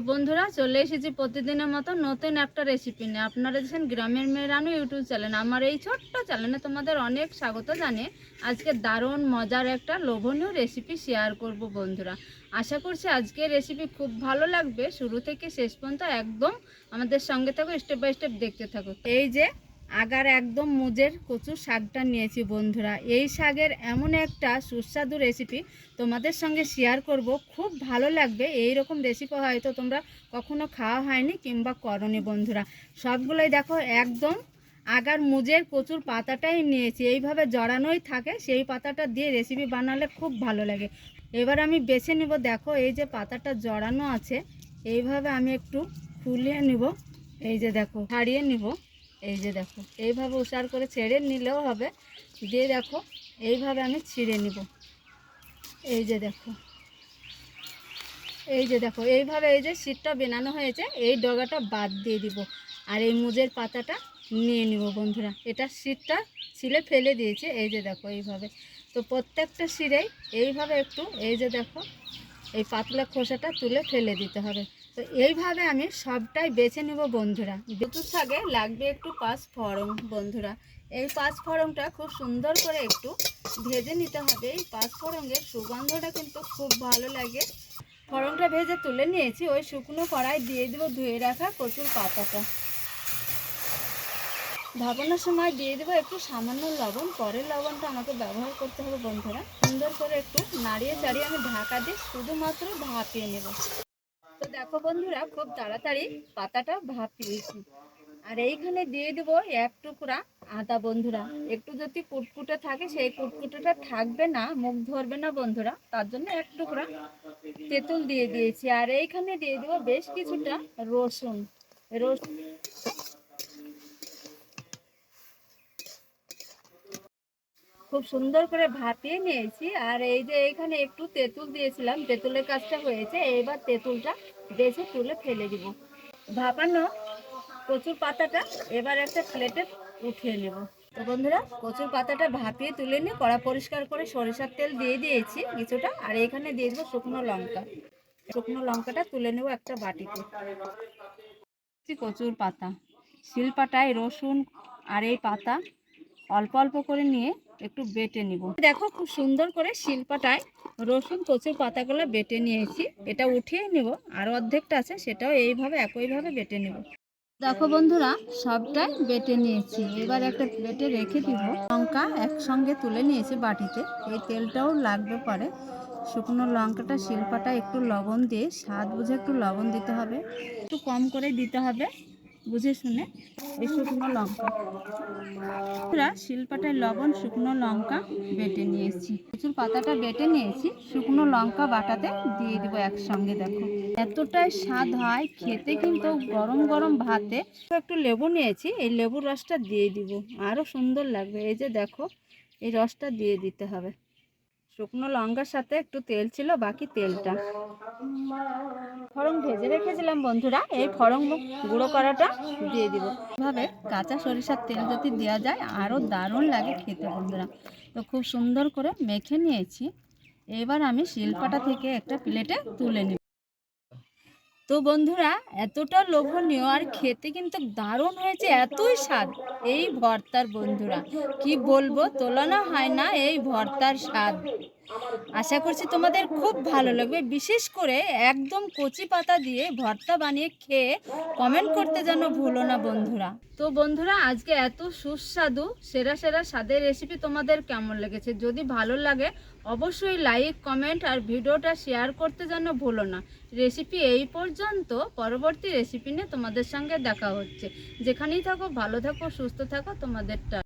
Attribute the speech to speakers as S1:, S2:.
S1: বন্ধুরা চলে এসেছি প্রতিদিনের মতো নতুন একটা রেসিপি নিয়ে। আপনারা দেখছেন গ্রামের মেয়ে রানু ইউটিউব চ্যানেল। আমার এই ছোট্ট চ্যানেলে তোমাদের অনেক স্বাগত জানিয়ে আজকে দারুণ মজার একটা লোভনীয় রেসিপি শেয়ার করব বন্ধুরা। আশা করছি আজকের রেসিপি খুব ভালো লাগবে, শুরু থেকে শেষ পর্যন্ত একদম আমাদের সঙ্গে থাকো, স্টেপ বাই স্টেপ দেখতে থাকো। এই যে আগার একদম মুজের কচু শাকটা নিয়েছি বন্ধুরা। এই শাকের এমন একটা সুস্বাদু রেসিপি তোমাদের সঙ্গে শেয়ার করব, খুব ভালো লাগবে। এই রকম রেসিপি হয়তো তোমরা কখনো খাওয়া হয়নি কিংবা করনি বন্ধুরা। সবগুলোই দেখো একদম আগার মুজের কচুর পাতাটাই নিয়েছি, এইভাবে জড়ানোই থাকে, সেই পাতাটা দিয়ে রেসিপি বানালে খুব ভালো লাগে। এবার আমি বেছে নেব, দেখো এই যে পাতাটা জড়ানো আছে, এইভাবে আমি একটু ফুলিয়ে নিব। এই যে দেখো ছাড়িয়ে নিব, এই যে দেখো এইভাবে উষার করে ছেড়ে নিলেও হবে। দিয়ে দেখো এইভাবে আমি ছিঁড়ে নিব। এই যে দেখো, এই যে দেখো এইভাবে এই যে শীতটা বানানো হয়েছে, এই ডগাটা বাদ দিয়ে দিব আর এই মুজের পাতাটা নিয়ে নিব বন্ধুরা। এটা শীতটা ছিলে ফেলে দিয়েছে, এই যে দেখো এইভাবে। তো প্রত্যেকটা শিরেই এইভাবে একটু এই যে দেখো এই পাতলা খোসাটা তুলে ফেলে দিতে হবে। তো এইভাবে আমি সবটাই বেছে নেব বন্ধুরা। কচুর শাকে লাগবে একটু পাঁচফোড়ন বন্ধুরা। এই পাঁচফোড়নটা খুব সুন্দর করে একটু ভেজে নিতে হবে। এই পাঁচফোড়নের সুগন্ধটা কিন্তু খুব ভালো লাগে। ফোড়নটা ভেজে তুলে নিয়েছি, ওই শুকনো কড়াই দিয়ে দেবো ধুয়ে রাখা কচুর পাতাটা। ভাপানোর সময় দিয়ে দেবো একটু সামান্য লবণ, পরের লবণটা আমাকে ব্যবহার করতে হবে বন্ধুরা। সুন্দর করে একটু নাড়িয়ে চাড়িয়ে আমি ঢাকা দিয়ে শুধুমাত্র ভাপিয়ে নেব। তো দেখো বন্ধুরা খুব তাড়াতাড়ি পাতাটা ভাপিয়েছি। আর এইখানে দিয়ে দেবো এক টুকরা আদা বন্ধুরা। একটু যদি কুটকুটে থাকে, সেই কুটকুটেটা থাকবে না, মুখ ধরবে না বন্ধুরা, তার জন্য এক টুকরা তেঁতুল দিয়ে দিয়েছি। আর এইখানে দিয়ে দেবো বেশ কিছুটা রসুন। খুব সুন্দর করে ভাপিয়ে নিয়েছি। আর এই যে এইখানে একটু তেঁতুল দিয়েছিলাম, তেঁতুলের কাজটা হয়েছে। এবার তেঁতুলটা বেছে তুলে ফেলে দিব। ভাপানো কচুর পাতাটা এবার একটা প্লেটে উঠিয়ে নেব। তো বন্ধুরা কচুর পাতাটা ভাপিয়ে তুলে নিয়ে কড়া পরিষ্কার করে সরিষার তেল দিয়ে দিয়েছি কিছুটা। আর এখানে দিয়ে দেবো শুকনো লঙ্কা। শুকনো লঙ্কাটা তুলে নেব একটা বাটিতে। কচুর পাতা শিলপাটায় রসুন আর এই পাতা অল্প অল্প করে নিয়ে একটু বেটে নিব। দেখো খুব সুন্দর করে শিলপাটায় রসুন কচুর পাতাগুলো বেটে নিয়েছি। এটা উঠিয়ে নেব, আর অর্ধেকটা আছে সেটাও এইভাবে একইভাবে বেটে নেব। দেখো বন্ধুরা সবটাই বেটে নিয়েছি, এবার একটা প্লেটে রেখে দিব। লঙ্কা একসঙ্গে তুলে নিয়েছি বাটিতে, এই তেলটাও লাগবে পরে। শুকনো লঙ্কাটা শিলপাটায় একটু লবণ দিয়ে স্বাদ বুঝে একটু লবণ দিতে হবে, একটু কম করে দিতে হবে বুঝে শুনে। এই শুকনো লঙ্কা শিলপাটায় লবণ শুকনো লঙ্কা বেটে নিয়েছি, কচুর পাতাটা বেটে নিয়েছি, শুকনো লঙ্কা বাটাতে দিয়ে দিব একসঙ্গে। দেখো এতটাই স্বাদ হয় খেতে, কিন্তু গরম গরম ভাতে। একটু লেবু নিয়েছি, এই লেবুর রসটা দিয়ে দিব, আরও সুন্দর লাগবে। এই যে দেখো এই রসটা দিয়ে দিতে হবে। শুকনো লঙ্কার সাথে একটু তেল ছিল, বাকি তেলটা ফোড়ন ভেজে রেখেছিলাম বন্ধুরা, এই ফোড়ন গুঁড়ো করাটা দিয়ে দিব। এভাবে কাঁচা সরিষার তেল যদি দেওয়া যায় আরও দারুণ লাগে খেতে বন্ধুরা। তো খুব সুন্দর করে মেখে নিয়েছি, এবার আমি শিলপাটা থেকে একটা প্লেটে তুলে নিব। তো বন্ধুরা এতটা লোভনীয় আর খেতে কিন্তু দারুণ হয়েছে, এতই স্বাদ এই ভর্তার বন্ধুরা, কি বলবো, তুলনা হয় না এই ভর্তার স্বাদ। আশা করছি তোমাদের খুব ভালো লাগবে। বিশেষ করে একদম কচি পাতা দিয়ে ভর্তা বানিয়ে খেয়ে কমেন্ট করতে যেন ভুলো না বন্ধুরা। তো বন্ধুরা আজকে এত সুস্বাদু সেরা সেরা স্বাদের রেসিপি তোমাদের কেমন লেগেছে? যদি ভালো লাগে অবশ্যই লাইক কমেন্ট আর ভিডিওটা শেয়ার করতে যেন ভুলো না। রেসিপি এই পর্যন্ত, পরবর্তী রেসিপি নিয়ে তোমাদের সঙ্গে দেখা হচ্ছে। যেখানেই থাকো ভালো থাকো, সুস্থ থাকো, তোমাদেরটা